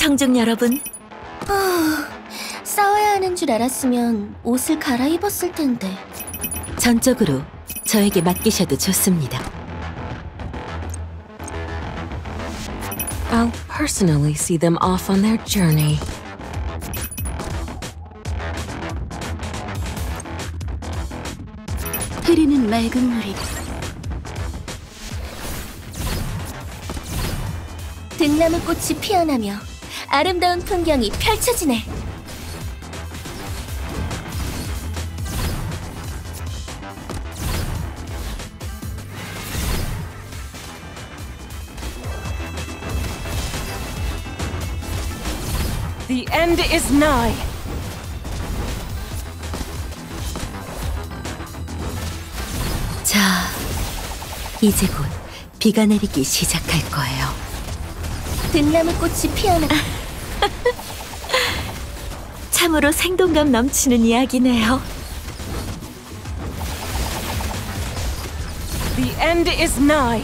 청중 여러분, 싸워야 하는 줄 알았으면 옷을 갈아입었을 텐데. 전적으로 저에게 맡기셔도 좋습니다. I'll personally see them off on their journey. 흐리는 맑은 물이 등나무꽃이 피어나며 아름다운 풍경이 펼쳐지네. The end is nigh. 자, 이제 곧 비가 내리기 시작할 거예요. 등나무꽃이 피어나. 참으로 생동감 넘치는 이야기네요. The end is nigh.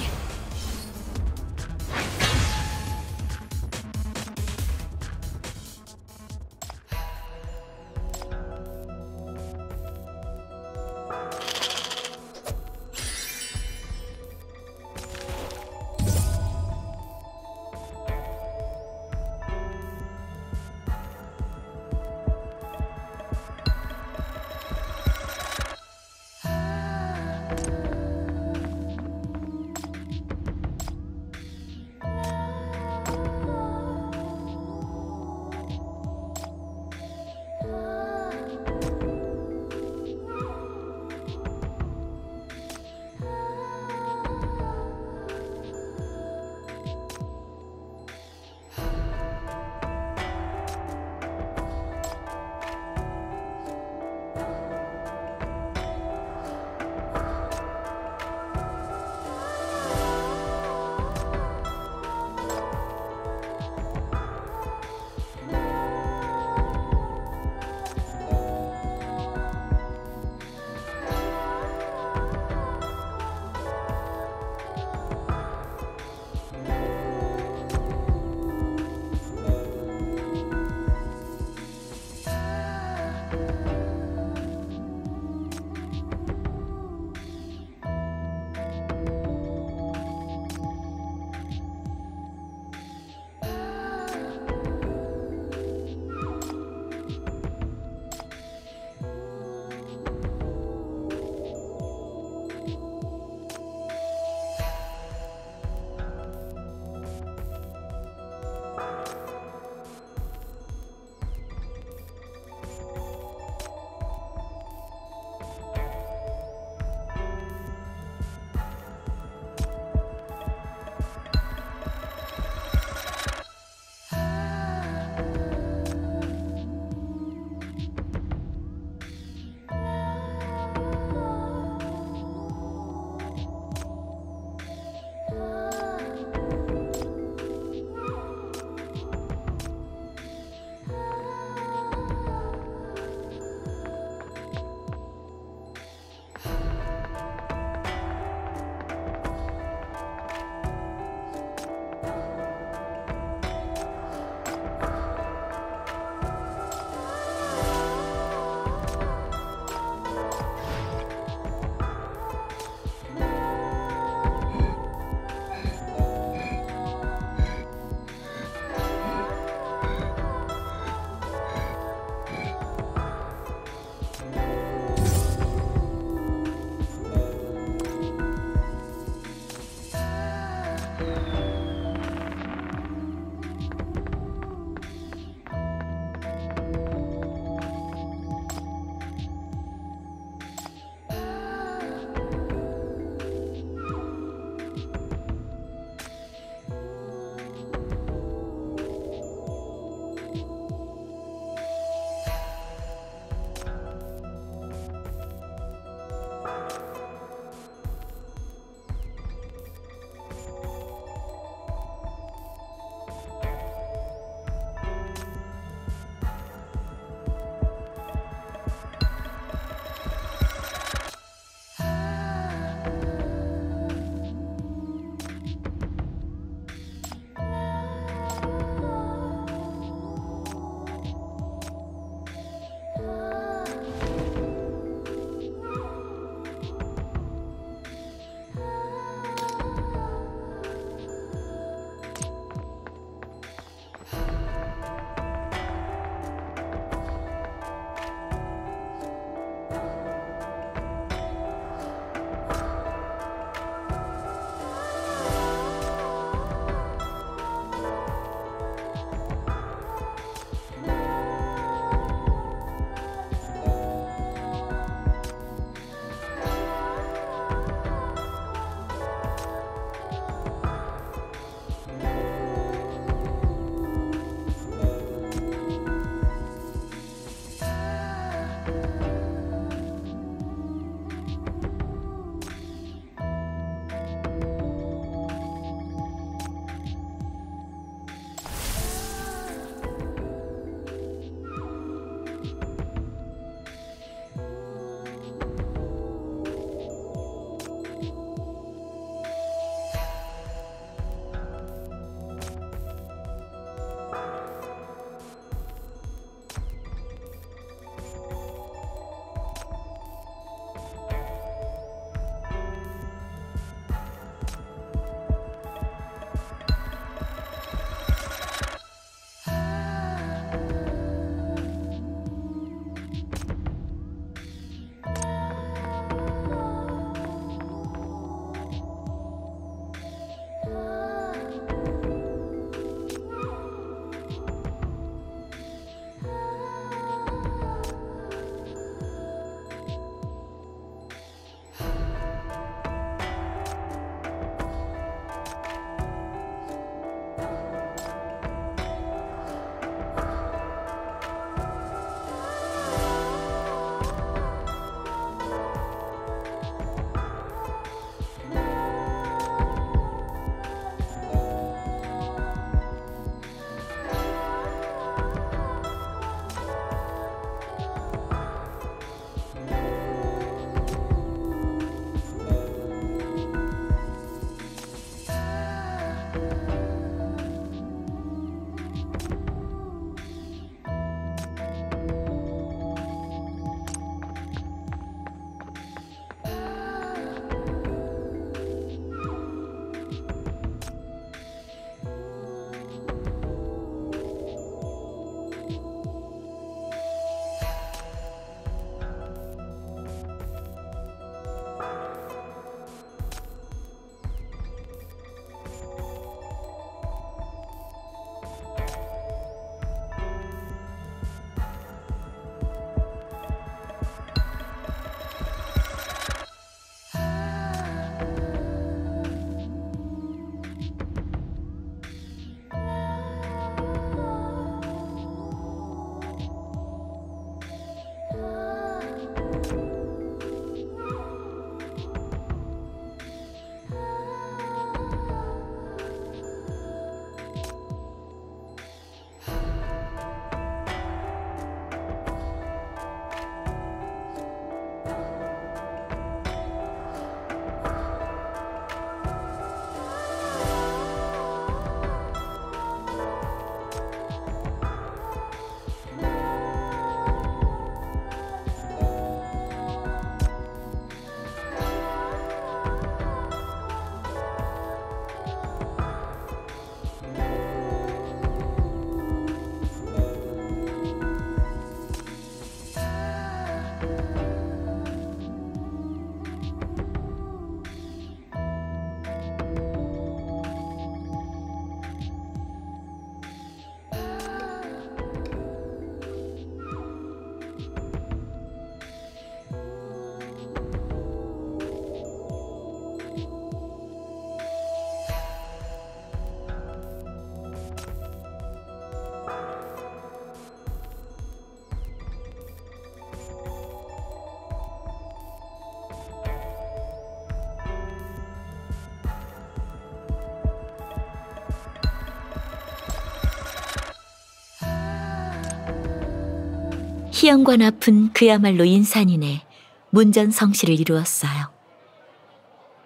희영과 나쁜 그야말로 인산인의 문전성시를 이루었어요.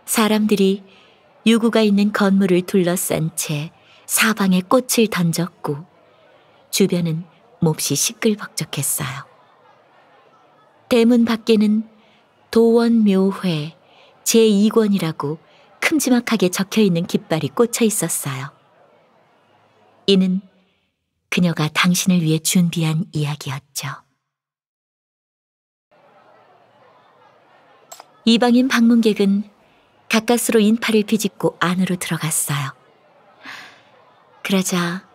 사람들이 유구가 있는 건물을 둘러싼 채 사방에 꽃을 던졌고 주변은 몹시 시끌벅적했어요. 대문 밖에는 도원묘회 제2권이라고 큼지막하게 적혀있는 깃발이 꽂혀 있었어요. 이는 그녀가 당신을 위해 준비한 이야기였죠. 이방인 방문객은 가까스로 인파를 비집고 안으로 들어갔어요. 그러자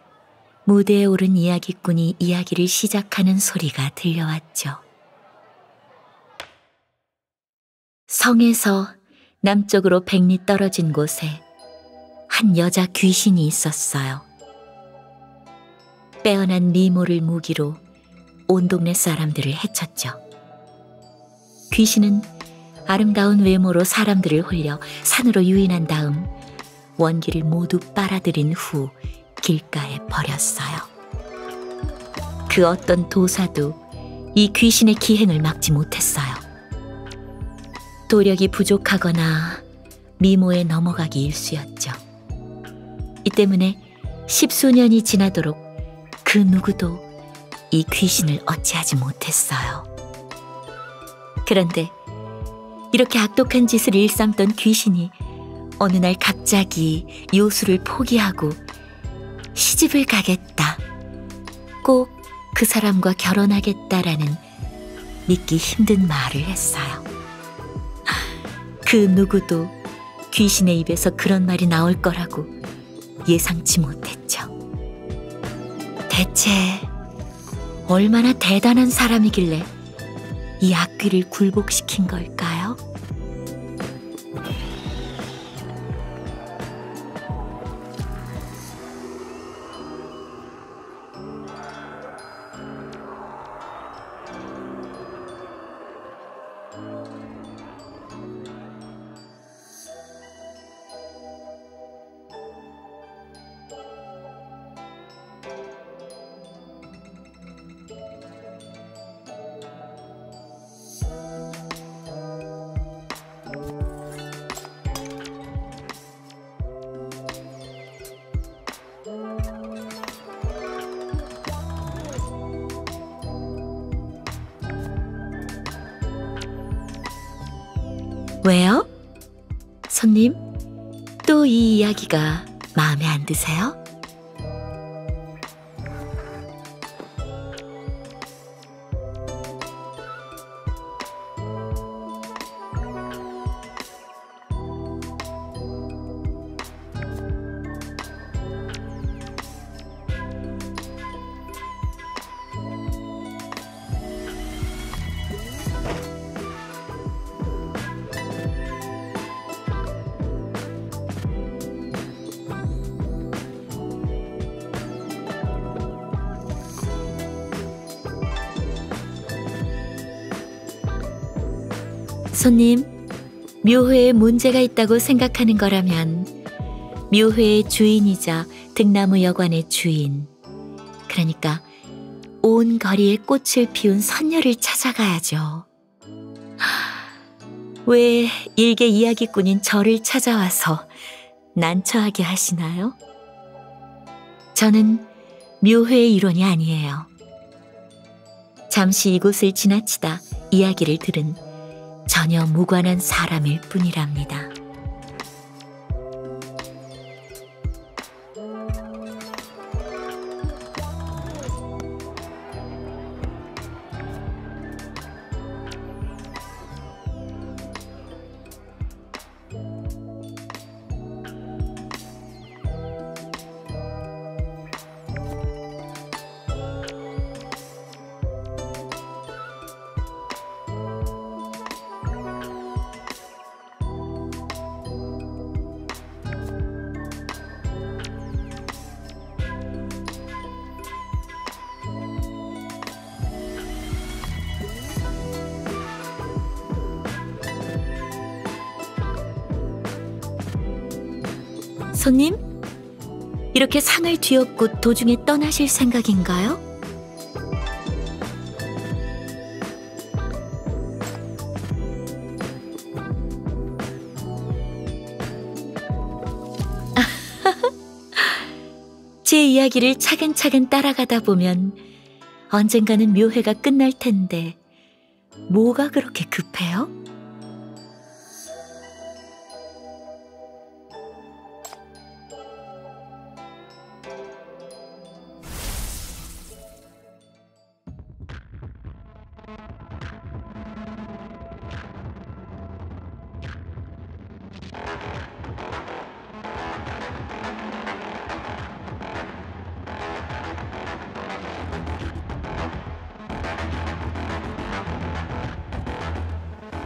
무대에 오른 이야기꾼이 이야기를 시작하는 소리가 들려왔죠. 성에서 남쪽으로 100리 떨어진 곳에 한 여자 귀신이 있었어요. 빼어난 미모를 무기로 온 동네 사람들을 해쳤죠. 귀신은 아름다운 외모로 사람들을 홀려 산으로 유인한 다음 원기를 모두 빨아들인 후 길가에 버렸어요. 그 어떤 도사도 이 귀신의 기행을 막지 못했어요. 도력이 부족하거나 미모에 넘어가기 일쑤였죠. 이 때문에 10수년이 지나도록 그 누구도 이 귀신을 어찌하지 못했어요. 그런데 이렇게 악독한 짓을 일삼던 귀신이 어느 날 갑자기 요술을 포기하고 시집을 가겠다, 꼭 그 사람과 결혼하겠다라는 믿기 힘든 말을 했어요. 그 누구도 귀신의 입에서 그런 말이 나올 거라고 예상치 못했죠. 대체 얼마나 대단한 사람이길래 이 악귀를 굴복시킨 걸까요? 왜요? 손님, 또 이 이야기가 마음에 안 드세요? 손님, 묘회에 문제가 있다고 생각하는 거라면 묘회의 주인이자 등나무 여관의 주인, 그러니까 온 거리에 꽃을 피운 선녀를 찾아가야죠. 왜 일개 이야기꾼인 저를 찾아와서 난처하게 하시나요? 저는 묘회의 일원이 아니에요. 잠시 이곳을 지나치다 이야기를 들은 전혀 무관한 사람일 뿐이랍니다. 손님, 이렇게 상을 뒤엎고 도중에 떠나실 생각인가요? 그의 이야기를 차근차근 따라가다 보면 언젠가는 묘회가 끝날 텐데 뭐가 그렇게 급해요?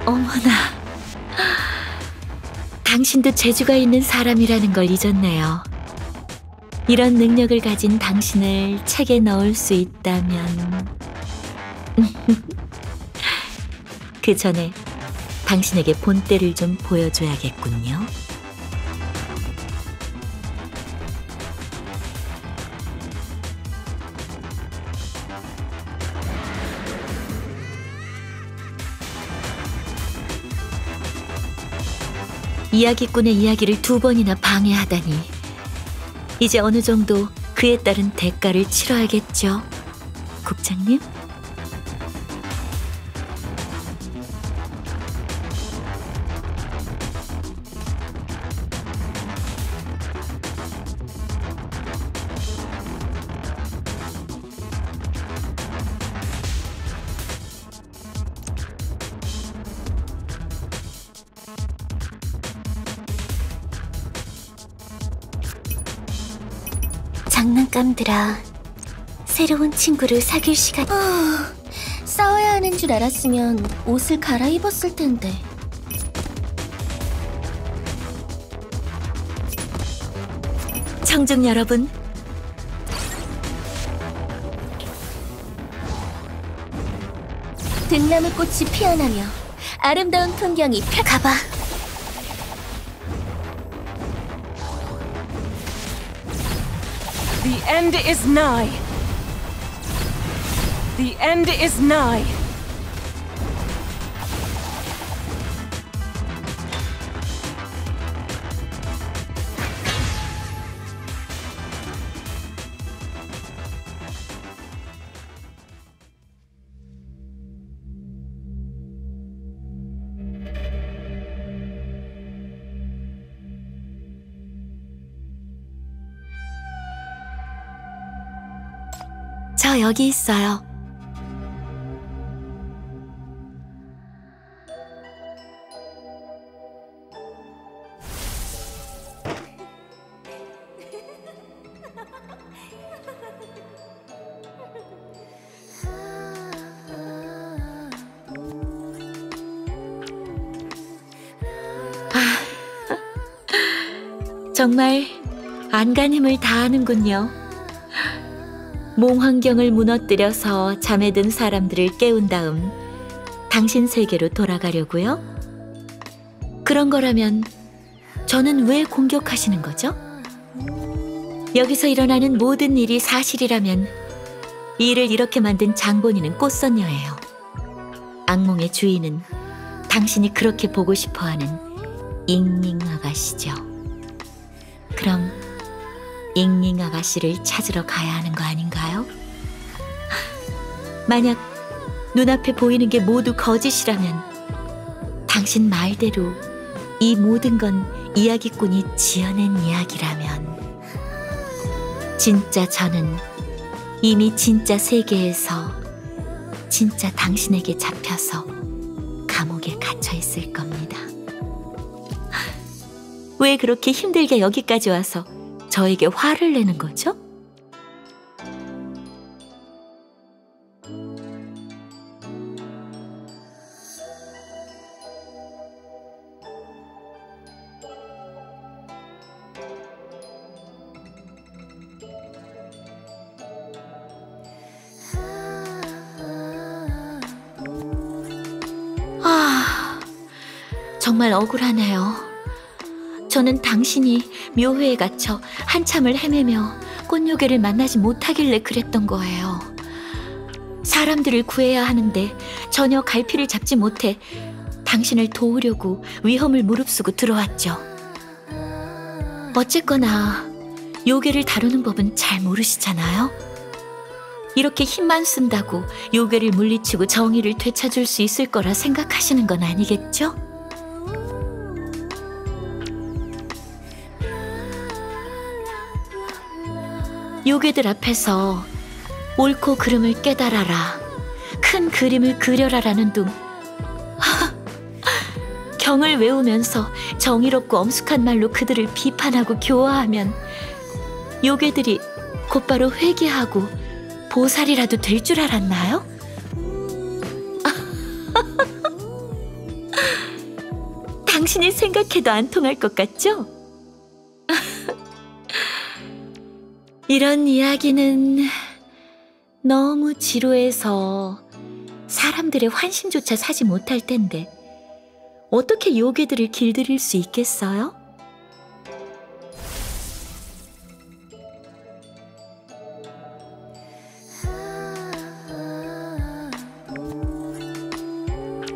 어머나, 당신도 재주가 있는 사람이라는 걸 잊었네요. 이런 능력을 가진 당신을 책에 넣을 수 있다면 그 전에 당신에게 본때를 좀 보여줘야겠군요. 이야기꾼의 이야기를 2번이나 방해하다니 이제 어느 정도 그에 따른 대가를 치러야겠죠, 국장님? 장난감들아, 새로운 친구를 사귈 시간. 싸워야 하는 줄 알았으면 옷을 갈아입었을 텐데. 청중 여러분, 등나무꽃이 피어나며 아름다운 풍경이 가봐. The end is nigh. The end is nigh. 저 여기 있어요. 정말 안간힘을 다하는군요. 몽환경을 무너뜨려서 잠에 든 사람들을 깨운 다음 당신 세계로 돌아가려고요? 그런 거라면 저는 왜 공격하시는 거죠? 여기서 일어나는 모든 일이 사실이라면 이 일을 이렇게 만든 장본인은 꽃선녀예요. 악몽의 주인은 당신이 그렇게 보고 싶어하는 잉잉 아가씨죠. 그럼 잉잉 아가씨를 찾으러 가야 하는 거 아닌가요? 만약 눈앞에 보이는 게 모두 거짓이라면, 당신 말대로 이 모든 건 이야기꾼이 지어낸 이야기라면, 진짜 저는 이미 진짜 세계에서 진짜 당신에게 잡혀서 감옥에 갇혀 있을 겁니다. 왜 그렇게 힘들게 여기까지 와서 저에게 화를 내는 거죠? 정말 억울하네요. 저는 당신이 묘회에 갇혀 한참을 헤매며 꽃요괴를 만나지 못하길래 그랬던 거예요. 사람들을 구해야 하는데 전혀 갈피를 잡지 못해 당신을 도우려고 위험을 무릅쓰고 들어왔죠. 어쨌거나 요괴를 다루는 법은 잘 모르시잖아요? 이렇게 힘만 쓴다고 요괴를 물리치고 정의를 되찾을 수 있을 거라 생각하시는 건 아니겠죠? 요괴들 앞에서 옳고 그름을 깨달아라, 큰 그림을 그려라라는 둥 경을 외우면서 정의롭고 엄숙한 말로 그들을 비판하고 교화하면 요괴들이 곧바로 회개하고 보살이라도 될 줄 알았나요? 당신이 생각해도 안 통할 것 같죠? 이런 이야기는 너무 지루해서 사람들의 환심조차 사지 못할 텐데 어떻게 요괴들을 길들일 수 있겠어요?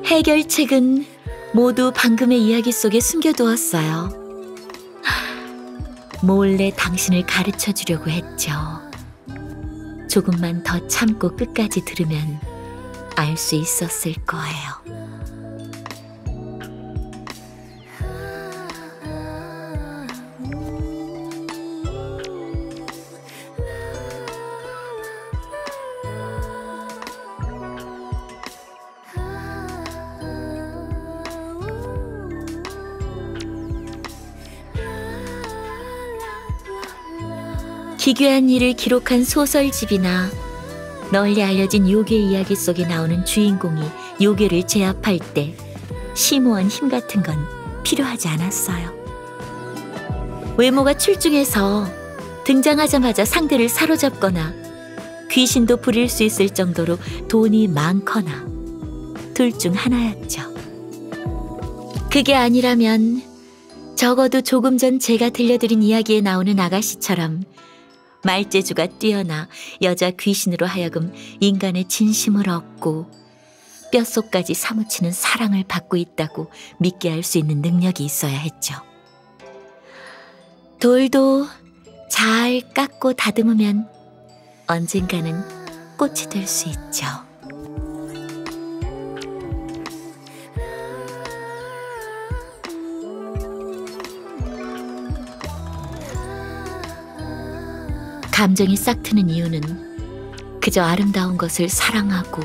해결책은 모두 방금의 이야기 속에 숨겨두었어요. 몰래 당신을 가르쳐 주려고 했죠. 조금만 더 참고 끝까지 들으면 알 수 있었을 거예요. 기괴한 일을 기록한 소설집이나 널리 알려진 요괴 이야기 속에 나오는 주인공이 요괴를 제압할 때 심오한 힘 같은 건 필요하지 않았어요. 외모가 출중해서 등장하자마자 상대를 사로잡거나 귀신도 부릴 수 있을 정도로 돈이 많거나 둘 중 하나였죠. 그게 아니라면 적어도 조금 전 제가 들려드린 이야기에 나오는 아가씨처럼 말재주가 뛰어나 여자 귀신으로 하여금 인간의 진심을 얻고 뼛속까지 사무치는 사랑을 받고 있다고 믿게 할 수 있는 능력이 있어야 했죠. 돌도 잘 깎고 다듬으면 언젠가는 꽃이 될 수 있죠. 감정이 싹트는 이유는 그저 아름다운 것을 사랑하고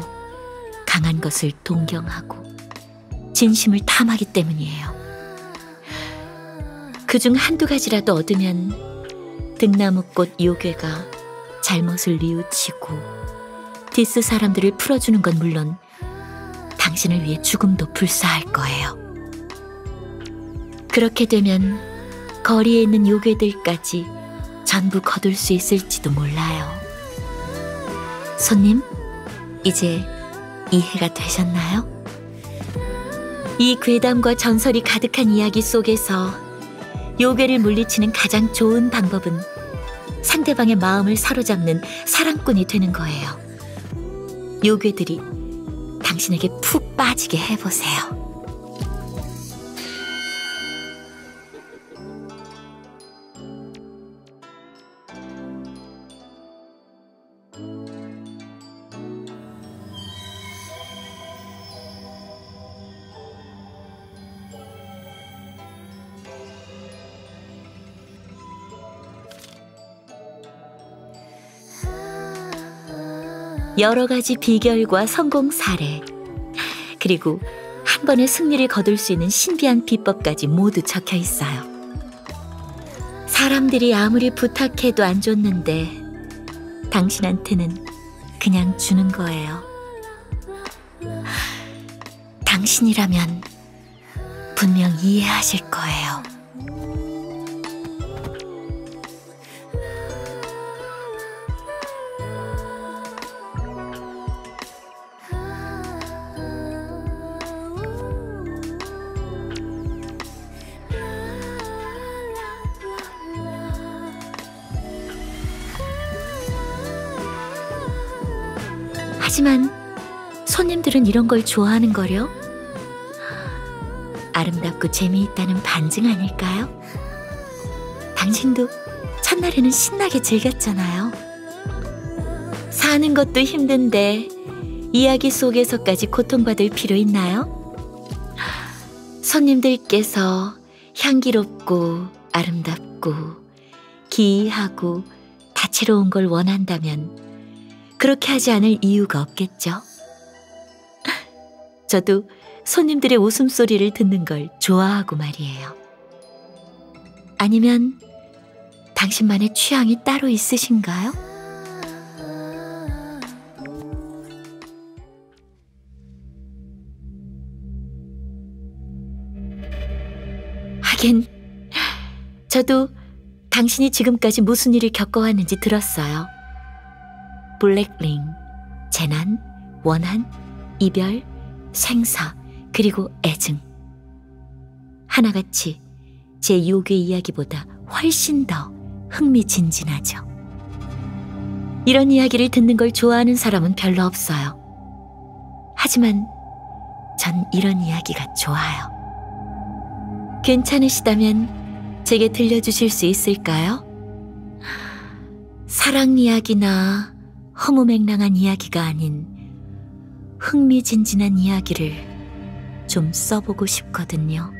강한 것을 동경하고 진심을 탐하기 때문이에요. 그중 한두 가지라도 얻으면 등나무꽃 요괴가 잘못을 뉘우치고 디스 사람들을 풀어주는 건 물론 당신을 위해 죽음도 불사할 거예요. 그렇게 되면 거리에 있는 요괴들까지 전부 거둘 수 있을지도 몰라요. 손님, 이제 이해가 되셨나요? 이 괴담과 전설이 가득한 이야기 속에서 요괴를 물리치는 가장 좋은 방법은 상대방의 마음을 사로잡는 사랑꾼이 되는 거예요. 요괴들이 당신에게 푹 빠지게 해보세요. 여러 가지 비결과 성공 사례, 그리고 한 번의 승리를 거둘 수 있는 신비한 비법까지 모두 적혀 있어요. 사람들이 아무리 부탁해도 안 줬는데 당신한테는 그냥 주는 거예요. 당신이라면 분명 이해하실 거예요. 하지만 손님들은 이런 걸 좋아하는 거려? 아름답고 재미있다는 반증 아닐까요? 당신도 첫날에는 신나게 즐겼잖아요. 사는 것도 힘든데 이야기 속에서까지 고통받을 필요 있나요? 손님들께서 향기롭고 아름답고 기이하고 다채로운 걸 원한다면 그렇게 하지 않을 이유가 없겠죠. 저도 손님들의 웃음소리를 듣는 걸 좋아하고 말이에요. 아니면 당신만의 취향이 따로 있으신가요? 하긴 저도 당신이 지금까지 무슨 일을 겪어왔는지 들었어요. 블랙링, 재난, 원한, 이별, 생사, 그리고 애증. 하나같이 제 요괴 이야기보다 훨씬 더 흥미진진하죠. 이런 이야기를 듣는 걸 좋아하는 사람은 별로 없어요. 하지만 전 이런 이야기가 좋아요. 괜찮으시다면 제게 들려주실 수 있을까요? 사랑 이야기나 허무맹랑한 이야기가 아닌 흥미진진한 이야기를 좀 써보고 싶거든요.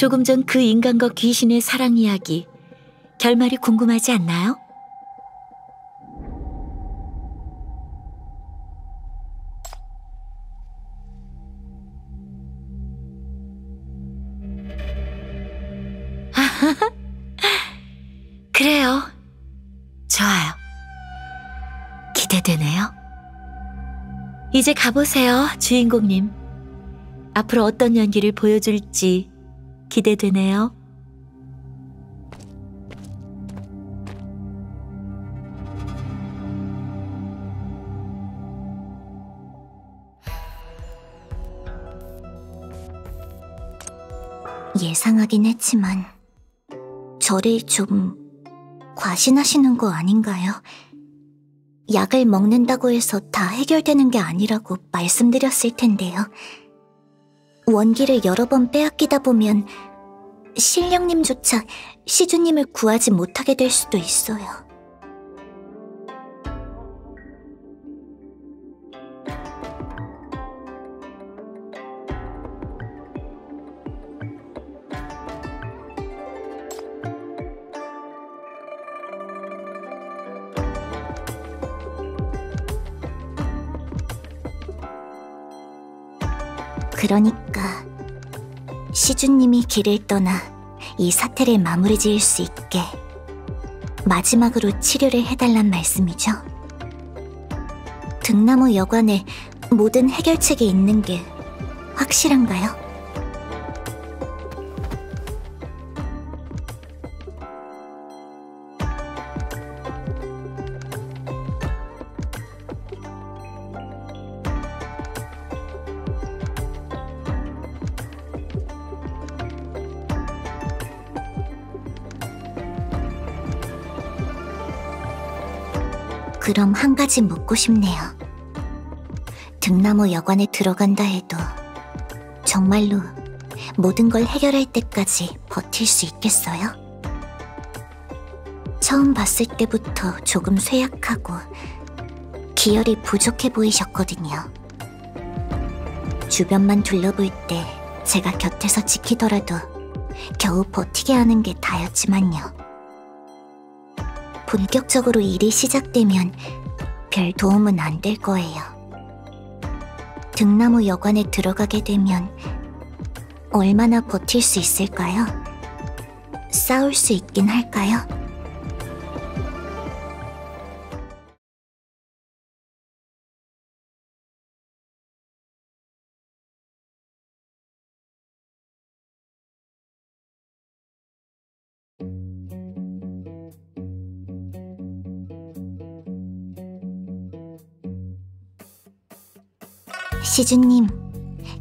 조금 전 그 인간과 귀신의 사랑 이야기, 결말이 궁금하지 않나요? 그래요. 좋아요. 기대되네요. 이제 가보세요, 주인공님. 앞으로 어떤 연기를 보여줄지 기대되네요. 예상하긴 했지만 저를 좀 과신하시는 거 아닌가요? 약을 먹는다고 해서 다 해결되는 게 아니라고 말씀드렸을 텐데요. 원기를 여러 번 빼앗기다 보면 신령님조차 시주님을 구하지 못하게 될 수도 있어요. 그러니까 시주님이 길을 떠나 이 사태를 마무리 지을 수 있게 마지막으로 치료를 해달란 말씀이죠. 등나무 여관에 모든 해결책이 있는 게 확실한가요? 그럼 한 가지 묻고 싶네요. 등나무 여관에 들어간다 해도 정말로 모든 걸 해결할 때까지 버틸 수 있겠어요? 처음 봤을 때부터 조금 쇠약하고 기혈이 부족해 보이셨거든요. 주변만 둘러볼 때 제가 곁에서 지키더라도 겨우 버티게 하는 게 다였지만요. 본격적으로 일이 시작되면 별 도움은 안 될 거예요. 등나무 여관에 들어가게 되면 얼마나 버틸 수 있을까요? 싸울 수 있긴 할까요? 시주님,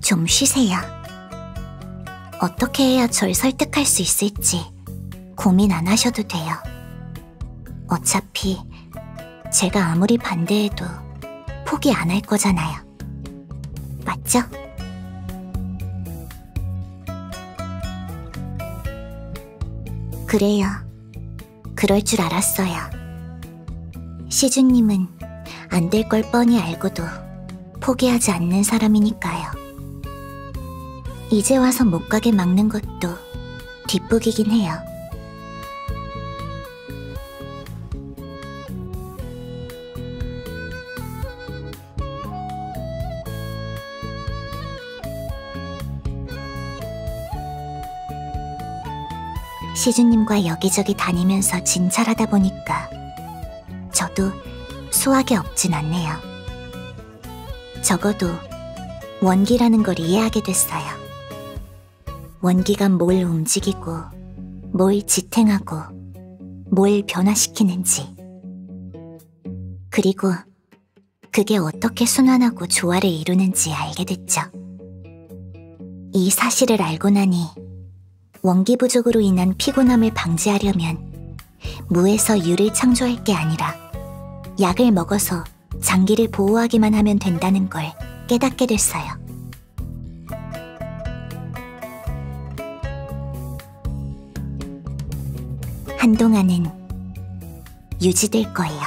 좀 쉬세요. 어떻게 해야 절 설득할 수 있을지 고민 안 하셔도 돼요. 어차피 제가 아무리 반대해도 포기 안 할 거잖아요. 맞죠? 그래요. 그럴 줄 알았어요. 시주님은 안 될 걸 뻔히 알고도 포기하지 않는 사람이니까요. 이제 와서 못 가게 막는 것도 뒷북이긴 해요. 시주님과 여기저기 다니면서 진찰하다 보니까 저도 수학이 없진 않네요. 적어도 원기라는 걸 이해하게 됐어요. 원기가 뭘 움직이고, 뭘 지탱하고, 뭘 변화시키는지. 그리고 그게 어떻게 순환하고 조화를 이루는지 알게 됐죠. 이 사실을 알고 나니 원기 부족으로 인한 피곤함을 방지하려면 무에서 유를 창조할 게 아니라 약을 먹어서 장기를 보호하기만 하면 된다는 걸 깨닫게 됐어요. 한동안은 유지될 거예요.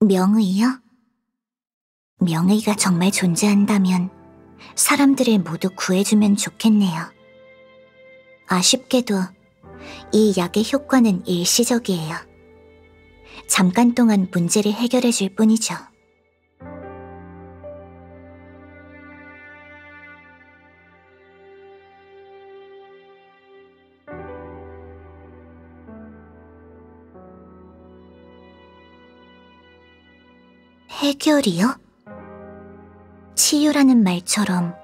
명의요? 명의가 정말 존재한다면 사람들을 모두 구해주면 좋겠네요. 아쉽게도 이 약의 효과는 일시적이에요. 잠깐 동안 문제를 해결해줄 뿐이죠. 해결이요? 치유라는 말처럼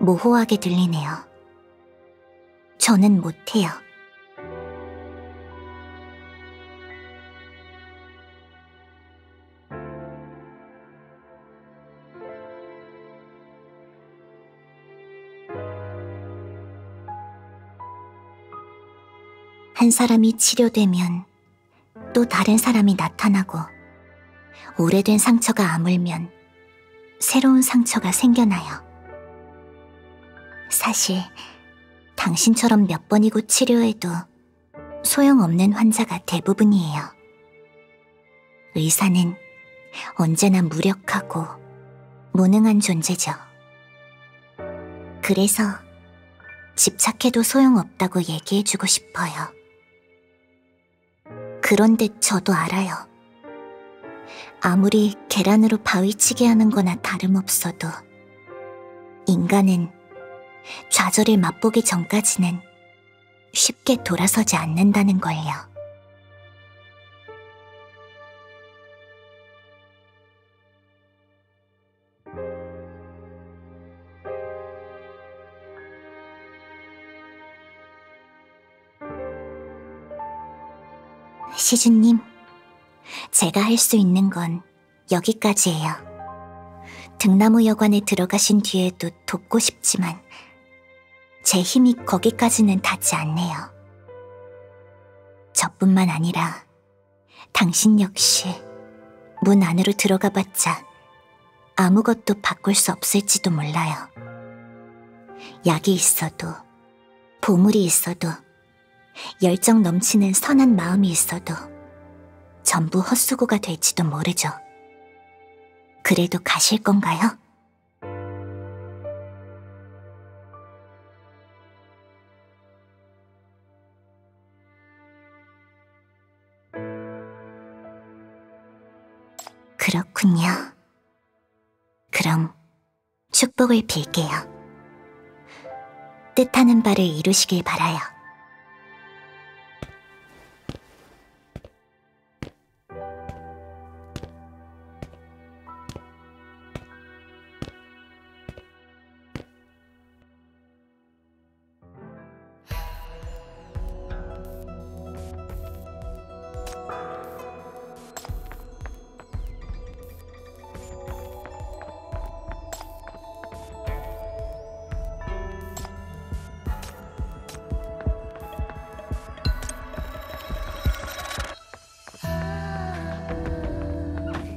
모호하게 들리네요. 저는 못해요. 한 사람이 치료되면 또 다른 사람이 나타나고 오래된 상처가 아물면 새로운 상처가 생겨나요. 사실 당신처럼 몇 번이고 치료해도 소용없는 환자가 대부분이에요. 의사는 언제나 무력하고 무능한 존재죠. 그래서 집착해도 소용없다고 얘기해주고 싶어요. 그런데 저도 알아요. 아무리 계란으로 바위치기 하는 거나 다름없어도 인간은 좌절을 맛보기 전까지는 쉽게 돌아서지 않는다는 걸요. 시주님, 제가 할 수 있는 건 여기까지예요. 등나무 여관에 들어가신 뒤에도 돕고 싶지만 제 힘이 거기까지는 닿지 않네요. 저뿐만 아니라 당신 역시 문 안으로 들어가봤자 아무것도 바꿀 수 없을지도 몰라요. 약이 있어도, 보물이 있어도, 열정 넘치는 선한 마음이 있어도 전부 헛수고가 될지도 모르죠. 그래도 가실 건가요? 그렇군요. 그럼 축복을 빌게요. 뜻하는 바를 이루시길 바라요.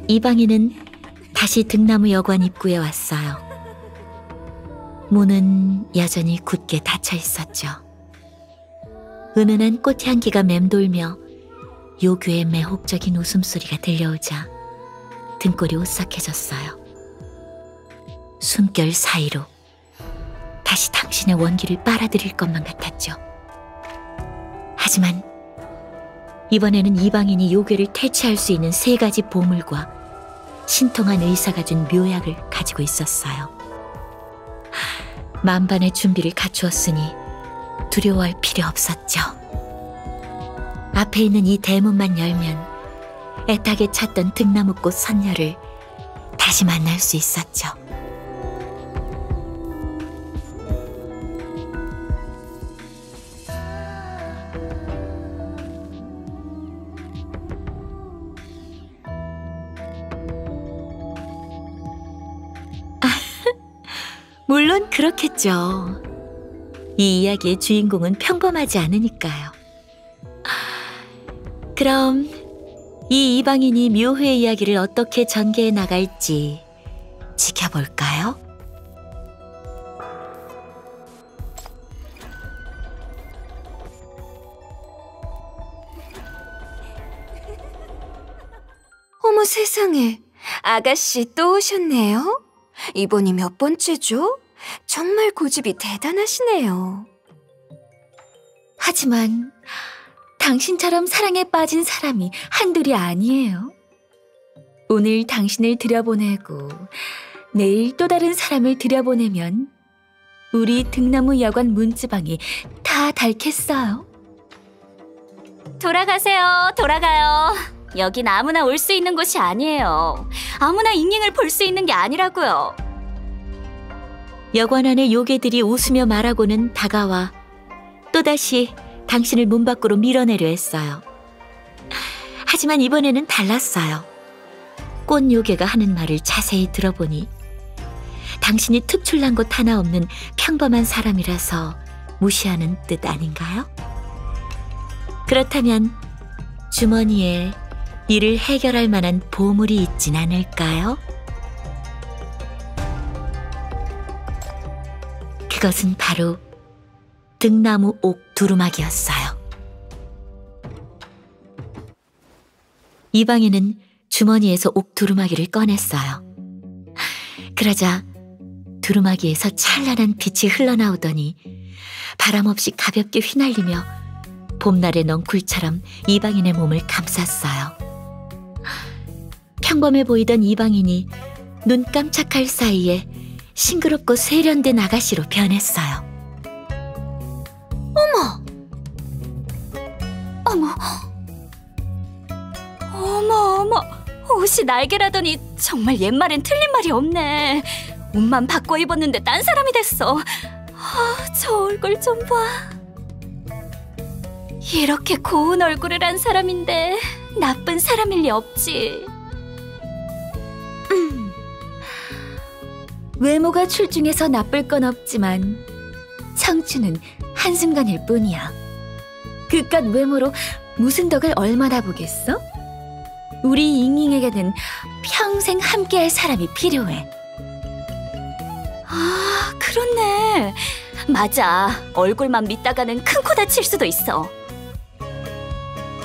이방인은 다시 등나무 여관 입구에 왔어요. 문은 여전히 굳게 닫혀 있었죠. 은은한 꽃향기가 맴돌며 요괴의 매혹적인 웃음소리가 들려오자 등골이 오싹해졌어요. 숨결 사이로 다시 당신의 원기를 빨아들일 것만 같았죠. 하지만 이번에는 이방인이 요괴를 퇴치할 수 있는 3가지 보물과 신통한 의사가 준 묘약을 가지고 있었어요. 만반의 준비를 갖추었으니 두려워할 필요 없었죠. 앞에 있는 이 대문만 열면 애타게 찾던 등나무꽃 선녀를 다시 만날 수 있었죠. 물론 그렇겠죠. 이 이야기의 주인공은 평범하지 않으니까요. 그럼 이 이방인이 묘회의 이야기를 어떻게 전개해 나갈지 지켜볼까요? 어머 세상에, 아가씨 또 오셨네요? 이번이 몇 번째죠? 정말 고집이 대단하시네요. 하지만 당신처럼 사랑에 빠진 사람이 한둘이 아니에요. 오늘 당신을 들여보내고 내일 또 다른 사람을 들여보내면 우리 등나무 여관 문지방이 다 닳겠어요. 돌아가세요. 돌아가요. 여긴 아무나 올 수 있는 곳이 아니에요. 아무나 잉잉을 볼 수 있는 게 아니라고요. 여관 안의 요괴들이 웃으며 말하고는 다가와 또다시 당신을 문 밖으로 밀어내려 했어요. 하지만 이번에는 달랐어요. 꽃 요괴가 하는 말을 자세히 들어보니 당신이 특출난 것 하나 없는 평범한 사람이라서 무시하는 뜻 아닌가요? 그렇다면 주머니에 이를 해결할 만한 보물이 있진 않을까요? 그것은 바로 등나무 옥 두루마기였어요. 이방인은 주머니에서 옥 두루마기를 꺼냈어요. 그러자 두루마기에서 찬란한 빛이 흘러나오더니 바람 없이 가볍게 휘날리며 봄날의 넝쿨처럼 이방인의 몸을 감쌌어요. 평범해 보이던 이방인이 눈 깜짝할 사이에 싱그럽고 세련된 아가씨로 변했어요. 어머, 옷이 날개라더니 정말 옛말엔 틀린 말이 없네. 옷만 바꿔 입었는데 딴 사람이 됐어. 저 얼굴 좀 봐. 이렇게 고운 얼굴을 한 사람인데 나쁜 사람일 리 없지. 외모가 출중해서 나쁠 건 없지만 청춘은 한순간일 뿐이야. 그깟 외모로 무슨 덕을 얼마나 보겠어? 우리 잉잉에게는 평생 함께할 사람이 필요해. 아, 그렇네. 맞아. 얼굴만 믿다가는 큰 코 다칠 수도 있어.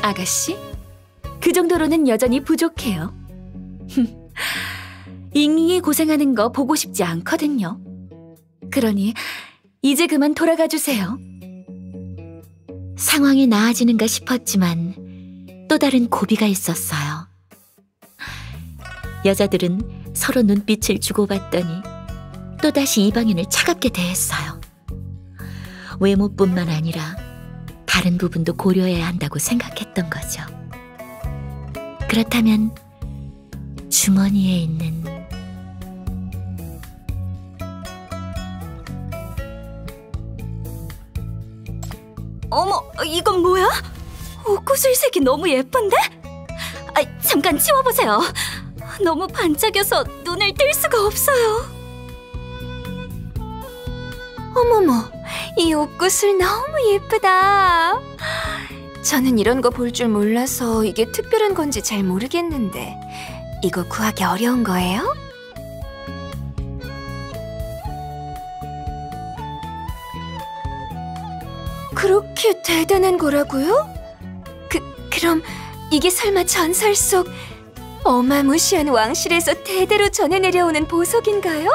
아가씨, 그 정도로는 여전히 부족해요. 잉잉이 고생하는 거 보고 싶지 않거든요. 그러니 이제 그만 돌아가 주세요. 상황이 나아지는가 싶었지만 또 다른 고비가 있었어요. 여자들은 서로 눈빛을 주고받더니 또다시 이방인을 차갑게 대했어요. 외모뿐만 아니라 다른 부분도 고려해야 한다고 생각했던 거죠. 그렇다면 주머니에 있는 어머, 이건 뭐야? 옷구슬색이 너무 예쁜데? 아, 잠깐 치워보세요. 너무 반짝여서 눈을 뗄 수가 없어요. 어머머, 이 옷구슬 너무 예쁘다. 저는 이런 거 볼 줄 몰라서 이게 특별한 건지 잘 모르겠는데 이거 구하기 어려운 거예요? 그렇게 대단한 거라고요? 그럼 이게 설마 전설 속 어마무시한 왕실에서 대대로 전해 내려오는 보석인가요?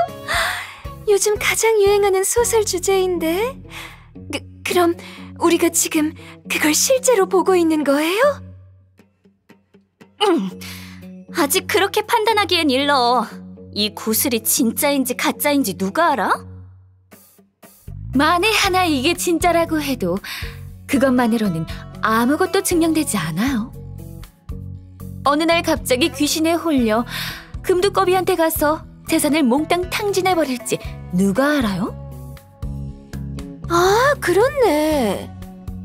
요즘 가장 유행하는 소설 주제인데 그럼 우리가 지금 그걸 실제로 보고 있는 거예요? 아직 그렇게 판단하기엔 일러. 이 구슬이 진짜인지 가짜인지 누가 알아? 만에 하나 이게 진짜라고 해도 그것만으로는 아무것도 증명되지 않아요. 어느 날 갑자기 귀신에 홀려 금두꺼비한테 가서 재산을 몽땅 탕진해버릴지 누가 알아요? 아, 그렇네.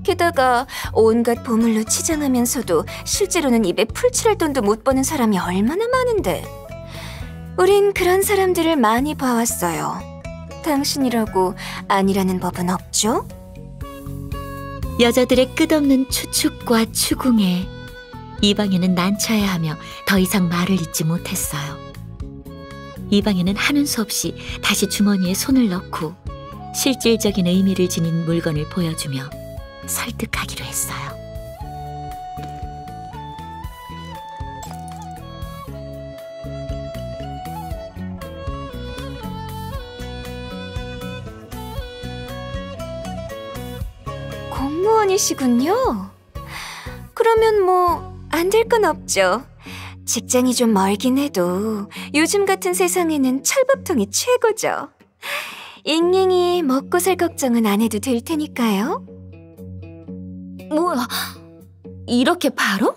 게다가 온갖 보물로 치장하면서도 실제로는 입에 풀칠할 돈도 못 버는 사람이 얼마나 많은데. 우린 그런 사람들을 많이 봐왔어요. 당신이라고 아니라는 법은 없죠? 여자들의 끝없는 추측과 추궁에 이방인은 난처해하며 더 이상 말을 잇지 못했어요. 이방인은 하는 수 없이 다시 주머니에 손을 넣고 실질적인 의미를 지닌 물건을 보여주며 설득하기로 했어요. 공무원이시군요. 그러면 뭐 안 될 건 없죠. 직장이 좀 멀긴 해도 요즘 같은 세상에는 철밥통이 최고죠. 잉잉이 먹고 살 걱정은 안 해도 될 테니까요. 뭐야, 이렇게 바로?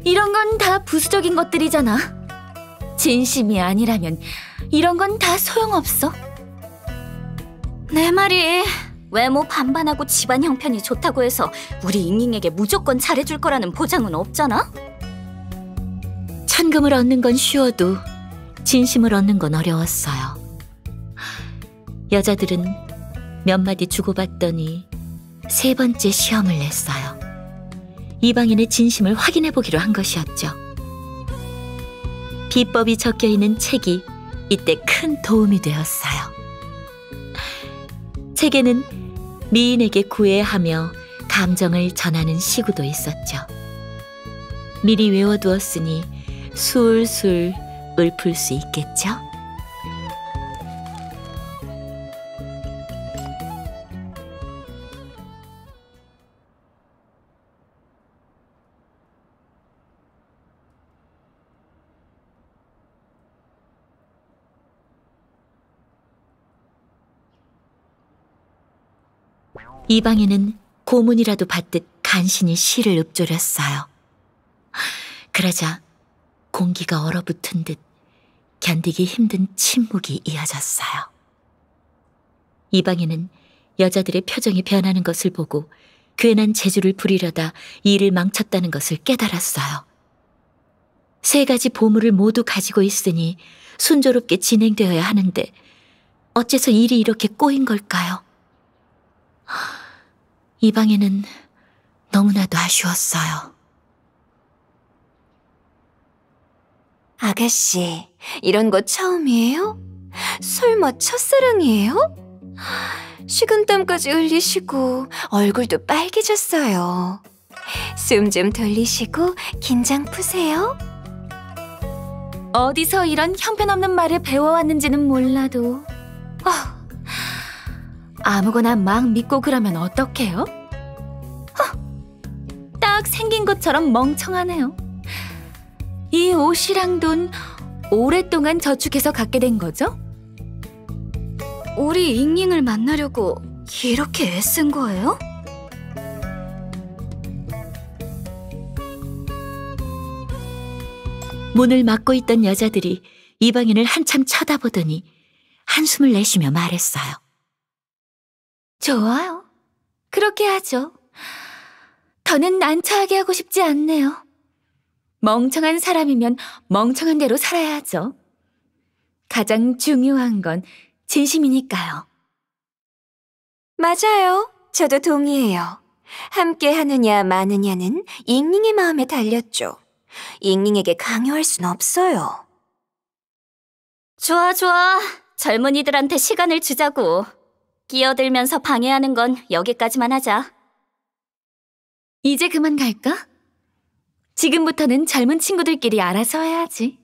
이런 건 다 부수적인 것들이잖아. 진심이 아니라면 이런 건 다 소용없어. 내 말이 외모 반반하고 집안 형편이 좋다고 해서 우리 잉잉에게 무조건 잘해줄 거라는 보장은 없잖아? 천금을 얻는 건 쉬워도 진심을 얻는 건 어려웠어요. 여자들은 몇 마디 주고받더니 세 번째 시험을 냈어요. 이방인의 진심을 확인해보기로 한 것이었죠. 비법이 적혀있는 책이 이때 큰 도움이 되었어요. 책에는 미인에게 구애하며 감정을 전하는 시구도 있었죠. 미리 외워두었으니 술술 읊을 수 있겠죠? 이방인은 고문이라도 받듯 간신히 시를 읊조렸어요. 그러자 공기가 얼어붙은 듯 견디기 힘든 침묵이 이어졌어요. 이방인은 여자들의 표정이 변하는 것을 보고 괜한 재주를 부리려다 일을 망쳤다는 것을 깨달았어요. 3가지 보물을 모두 가지고 있으니 순조롭게 진행되어야 하는데 어째서 일이 이렇게 꼬인 걸까요? 이 방에는 너무나도 아쉬웠어요. 아가씨, 이런 거 처음이에요? 설마 첫사랑이에요? 식은땀까지 흘리시고 얼굴도 빨개졌어요. 숨 좀 돌리시고 긴장 푸세요. 어디서 이런 형편없는 말을 배워왔는지는 몰라도 아무거나 막 믿고 그러면 어떡해요? 딱 생긴 것처럼 멍청하네요. 이 옷이랑 돈 오랫동안 저축해서 갖게 된 거죠? 우리 잉잉을 만나려고 이렇게 애쓴 거예요? 문을 막고 있던 여자들이 이방인을 한참 쳐다보더니 한숨을 내쉬며 말했어요. 좋아요. 그렇게 하죠. 더는 난처하게 하고 싶지 않네요. 멍청한 사람이면 멍청한 대로 살아야죠. 가장 중요한 건 진심이니까요. 맞아요. 저도 동의해요. 함께 하느냐 마느냐는 잉잉의 마음에 달렸죠. 잉잉에게 강요할 순 없어요. 좋아, 좋아. 젊은이들한테 시간을 주자고. 끼어들면서 방해하는 건 여기까지만 하자. 이제 그만 갈까? 지금부터는 젊은 친구들끼리 알아서 해야지.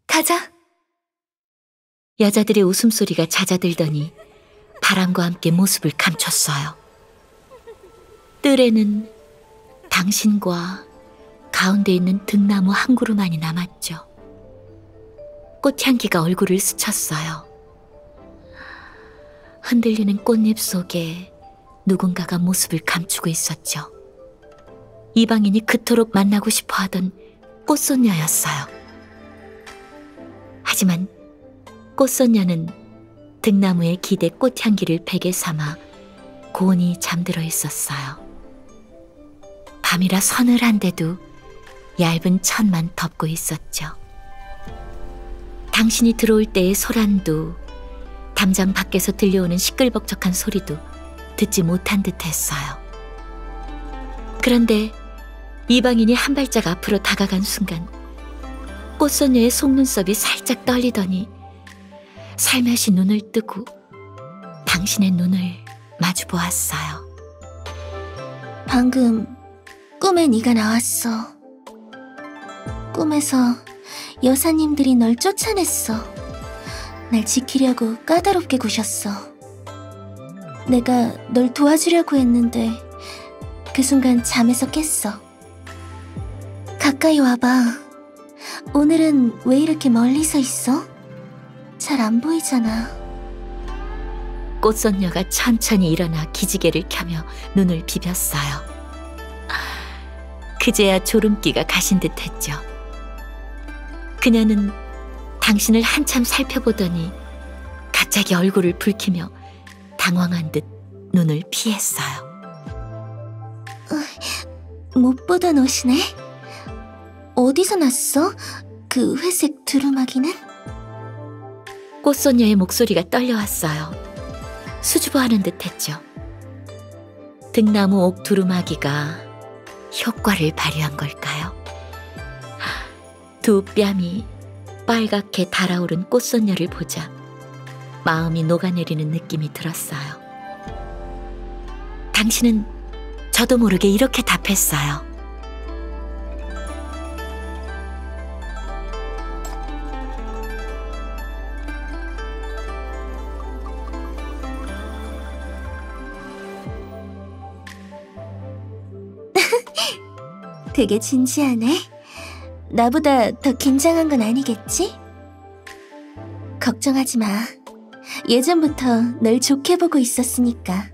가자. 여자들의 웃음소리가 잦아들더니 바람과 함께 모습을 감췄어요. 뜰에는 당신과 가운데 있는 등나무 한 그루만이 남았죠. 꽃향기가 얼굴을 스쳤어요. 흔들리는 꽃잎 속에 누군가가 모습을 감추고 있었죠. 이방인이 그토록 만나고 싶어 하던 꽃손녀였어요. 하지만 꽃손녀는 등나무의 기대 꽃향기를 베개 삼아 곤히 잠들어 있었어요. 밤이라 서늘한데도 얇은 천만 덮고 있었죠. 당신이 들어올 때의 소란도 담장 밖에서 들려오는 시끌벅적한 소리도 듣지 못한 듯 했어요. 그런데 이방인이 한 발짝 앞으로 다가간 순간 꽃소녀의 속눈썹이 살짝 떨리더니 살며시 눈을 뜨고 당신의 눈을 마주 보았어요. 방금 꿈에 네가 나왔어. 꿈에서 여사님들이 널 쫓아냈어. 날 지키려고 까다롭게 구셨어. 내가 널 도와주려고 했는데 그 순간 잠에서 깼어. 가까이 와봐. 오늘은 왜 이렇게 멀리서 있어? 잘 안 보이잖아. 꽃선녀가 천천히 일어나 기지개를 켜며 눈을 비볐어요. 그제야 졸음기가 가신 듯 했죠. 그녀는 당신을 한참 살펴보더니 갑자기 얼굴을 붉히며 당황한 듯 눈을 피했어요. 못 보던 옷이네? 어디서 났어? 그 회색 두루마기는? 꽃소녀의 목소리가 떨려왔어요. 수줍어하는 듯 했죠. 등나무 옥 두루마기가 효과를 발휘한 걸까요? 두 뺨이 빨갛게 달아오른 꽃소녀를 보자 마음이 녹아내리는 느낌이 들었어요. 당신은 저도 모르게 이렇게 답했어요. 되게 진지하네. 나보다 더 긴장한 건 아니겠지? 걱정하지 마. 예전부터 널 좋게 보고 있었으니까.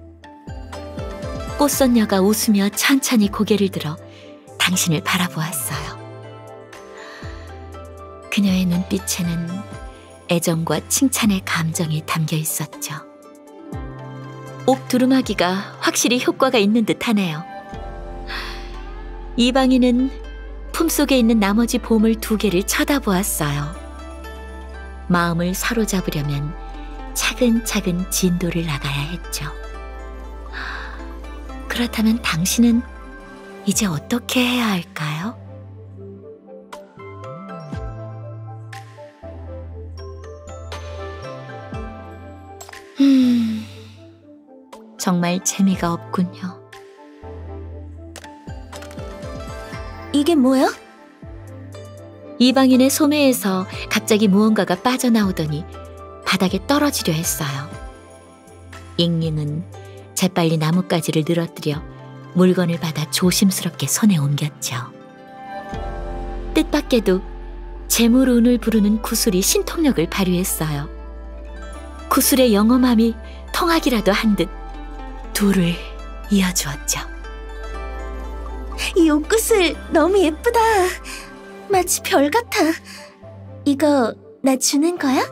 꽃선녀가 웃으며 천천히 고개를 들어 당신을 바라보았어요. 그녀의 눈빛에는 애정과 칭찬의 감정이 담겨 있었죠. 옥 두루마기가 확실히 효과가 있는 듯하네요. 이방인은 품속에 있는 나머지 보물 2개를 쳐다보았어요. 마음을 사로잡으려면 차근차근 진도를 나가야 했죠. 그렇다면 당신은 이제 어떻게 해야 할까요? 정말 재미가 없군요. 이게 뭐야? 이방인의 소매에서 갑자기 무언가가 빠져나오더니 바닥에 떨어지려 했어요. 잉잉은 재빨리 나뭇가지를 늘어뜨려 물건을 받아 조심스럽게 손에 옮겼죠. 뜻밖에도 재물운을 부르는 구슬이 신통력을 발휘했어요. 구슬의 영험함이 통하기라도 한 듯 둘을 이어주었죠. 이 옷구슬 너무 예쁘다. 마치 별 같아. 이거 나 주는 거야?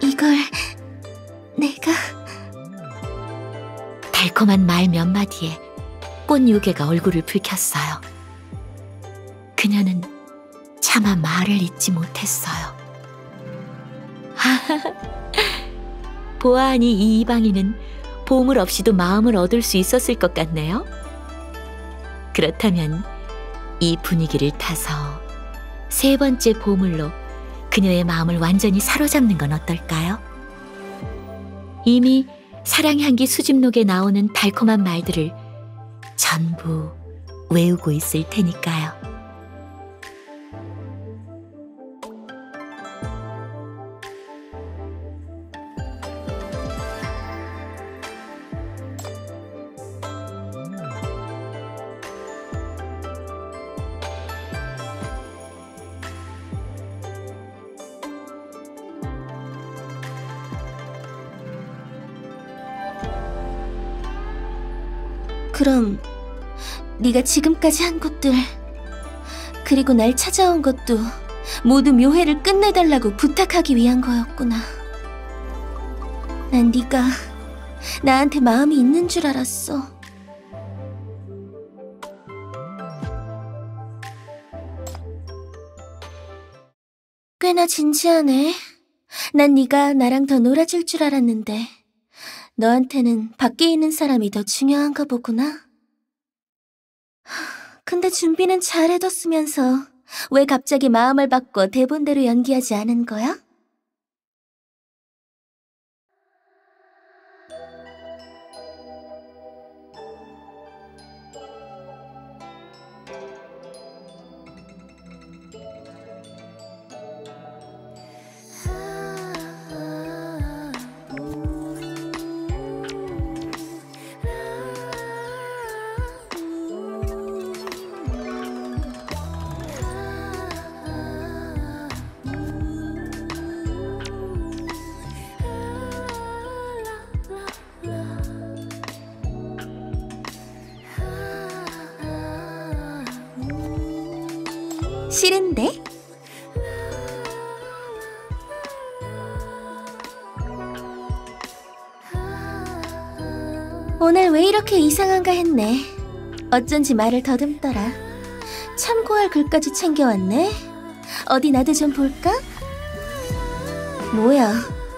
이걸 내가... 달콤한 말 몇 마디에 꽃요괴가 얼굴을 붉혔어요. 그녀는 차마 말을 잇지 못했어요. 보아하니 이 이방인은 보물 없이도 마음을 얻을 수 있었을 것 같네요. 그렇다면 이 분위기를 타서 3번째 보물로 그녀의 마음을 완전히 사로잡는 건 어떨까요? 이미 사랑향기 수집록에 나오는 달콤한 말들을 전부 외우고 있을 테니까요. 그럼 네가 지금까지 한 것들, 그리고 날 찾아온 것도 모두 묘회를 끝내달라고 부탁하기 위한 거였구나. 난 네가 나한테 마음이 있는 줄 알았어. 꽤나 진지하네. 난 네가 나랑 더 놀아줄 줄 알았는데 너한테는 밖에 있는 사람이 더 중요한가 보구나. 근데 준비는 잘 해뒀으면서 왜 갑자기 마음을 바꿔 대본대로 연기하지 않은 거야? 싫은데? 오늘 왜 이렇게 이상한가 했네. 어쩐지 말을 더듬더라. 참고할 글까지 챙겨왔네. 어디 나도 좀 볼까? 뭐야,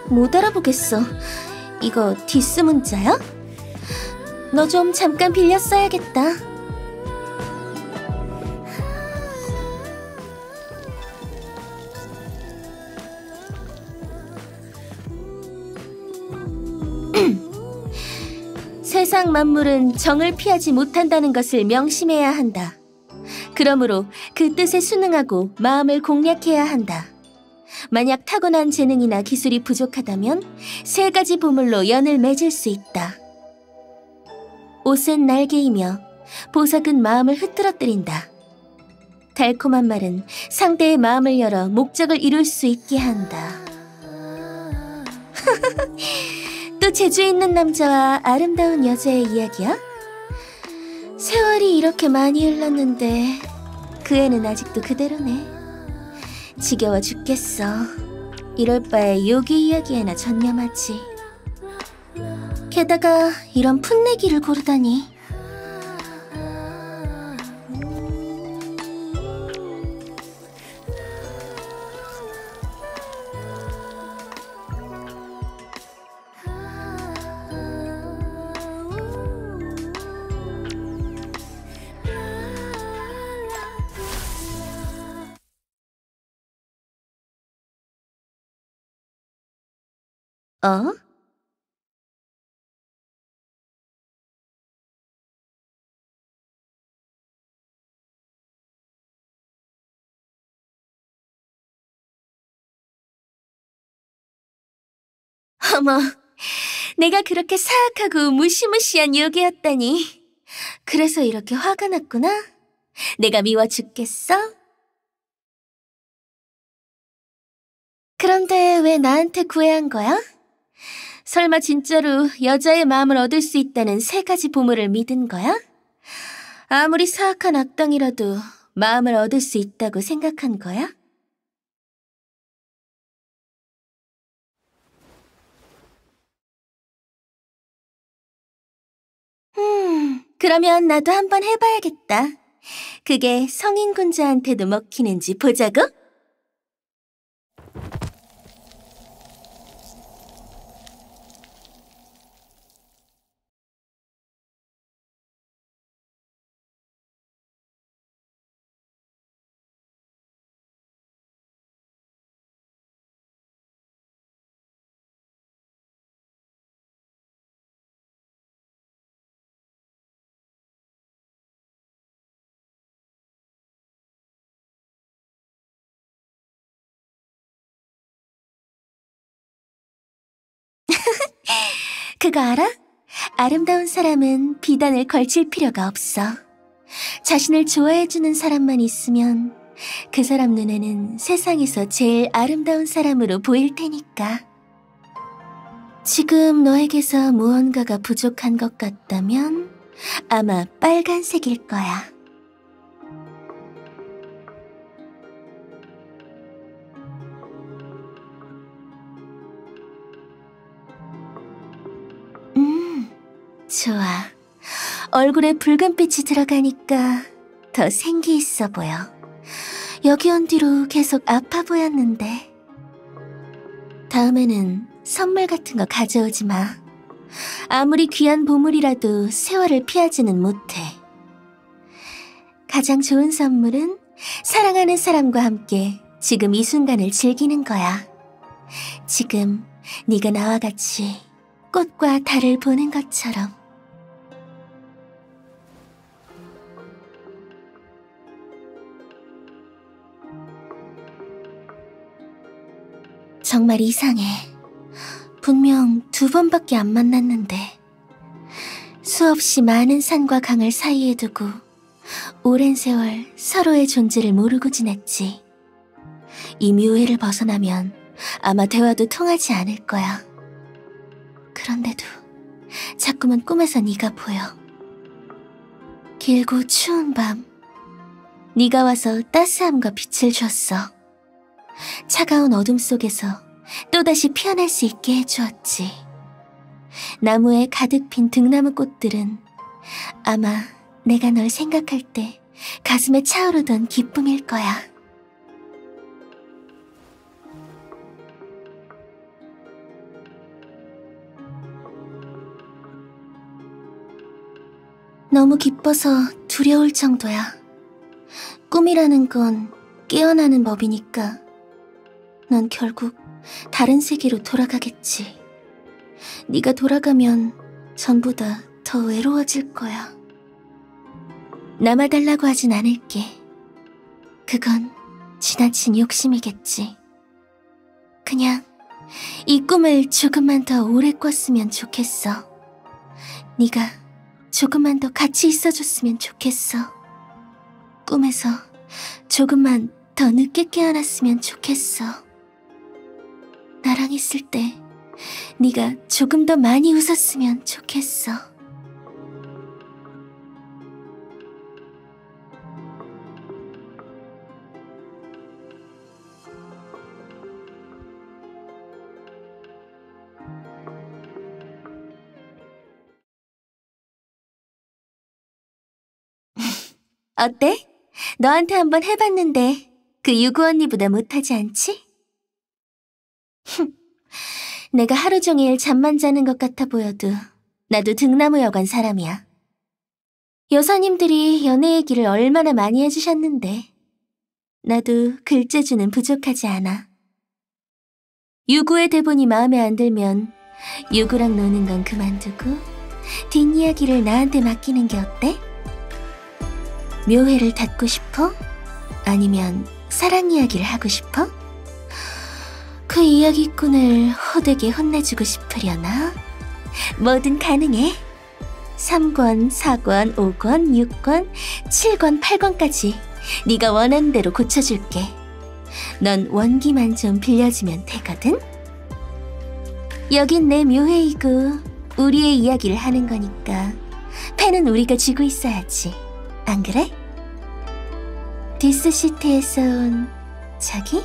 못 알아보겠어. 이거 디스 문자야? 너 좀 잠깐 빌려 써야겠다. 세상 만물은 정을 피하지 못한다는 것을 명심해야 한다. 그러므로 그 뜻에 순응하고 마음을 공략해야 한다. 만약 타고난 재능이나 기술이 부족하다면 3가지 보물로 연을 맺을 수 있다. 옷은 날개이며 보석은 마음을 흐트러뜨린다. 달콤한 말은 상대의 마음을 열어 목적을 이룰 수 있게 한다. 또 재주 있는 남자와 아름다운 여자의 이야기야? 세월이 이렇게 많이 흘렀는데 그 애는 아직도 그대로네. 지겨워 죽겠어. 이럴 바에 요기 이야기에나 전념하지. 게다가 이런 풋내기를 고르다니. 어? 어머, 내가 그렇게 사악하고 무시무시한 요괴였다니. 그래서 이렇게 화가 났구나? 내가 미워 죽겠어? 그런데 왜 나한테 구애한 거야? 설마 진짜로 여자의 마음을 얻을 수 있다는 세 가지 보물을 믿은 거야? 아무리 사악한 악당이라도 마음을 얻을 수 있다고 생각한 거야? 그러면 나도 한번 해봐야겠다. 그게 성인군자한테도 먹히는지 보자고? 그거 알아? 아름다운 사람은 비단을 걸칠 필요가 없어. 자신을 좋아해주는 사람만 있으면 그 사람 눈에는 세상에서 제일 아름다운 사람으로 보일 테니까. 지금 너에게서 무언가가 부족한 것 같다면 아마 빨간색일 거야. 좋아. 얼굴에 붉은빛이 들어가니까 더 생기 있어 보여. 여기 온 뒤로 계속 아파 보였는데. 다음에는 선물 같은 거 가져오지 마. 아무리 귀한 보물이라도 세월을 피하지는 못해. 가장 좋은 선물은 사랑하는 사람과 함께 지금 이 순간을 즐기는 거야. 지금 네가 나와 같이 꽃과 달을 보는 것처럼. 정말 이상해. 분명 2번밖에 안 만났는데 수없이 많은 산과 강을 사이에 두고 오랜 세월 서로의 존재를 모르고 지냈지. 이 묘해를 벗어나면 아마 대화도 통하지 않을 거야. 그런데도 자꾸만 꿈에서 네가 보여. 길고 추운 밤, 네가 와서 따스함과 빛을 줬어. 차가운 어둠 속에서 또다시 피어날 수 있게 해주었지. 나무에 가득 핀 등나무 꽃들은 아마 내가 널 생각할 때 가슴에 차오르던 기쁨일 거야. 너무 기뻐서 두려울 정도야. 꿈이라는 건 깨어나는 법이니까 넌 결국 다른 세계로 돌아가겠지. 네가 돌아가면 전보다 더 외로워질 거야. 남아달라고 하진 않을게. 그건 지나친 욕심이겠지. 그냥 이 꿈을 조금만 더 오래 꿨으면 좋겠어. 네가 조금만 더 같이 있어줬으면 좋겠어. 꿈에서 조금만 더 늦게 깨어났으면 좋겠어. 나랑 있을 때 네가 조금 더 많이 웃었으면 좋겠어. 어때? 너한테 한번 해봤는데 그 유구 언니보다 못하지 않지? 내가 하루 종일 잠만 자는 것 같아 보여도 나도 등나무 여관 사람이야. 여사님들이 연애 얘기를 얼마나 많이 해주셨는데 나도 글재주는 부족하지 않아. 유구의 대본이 마음에 안 들면 유구랑 노는 건 그만두고 뒷이야기를 나한테 맡기는 게 어때? 묘회를 닫고 싶어? 아니면 사랑 이야기를 하고 싶어? 그 이야기꾼을 호되게 혼내주고 싶으려나? 뭐든 가능해. 3권, 4권, 5권, 6권, 7권, 8권까지 네가 원하는 대로 고쳐줄게. 넌 원기만 좀 빌려주면 되거든? 여긴 내 묘회이고 우리의 이야기를 하는 거니까 패는 우리가 쥐고 있어야지. 안 그래? 디스시티에서 온 자기?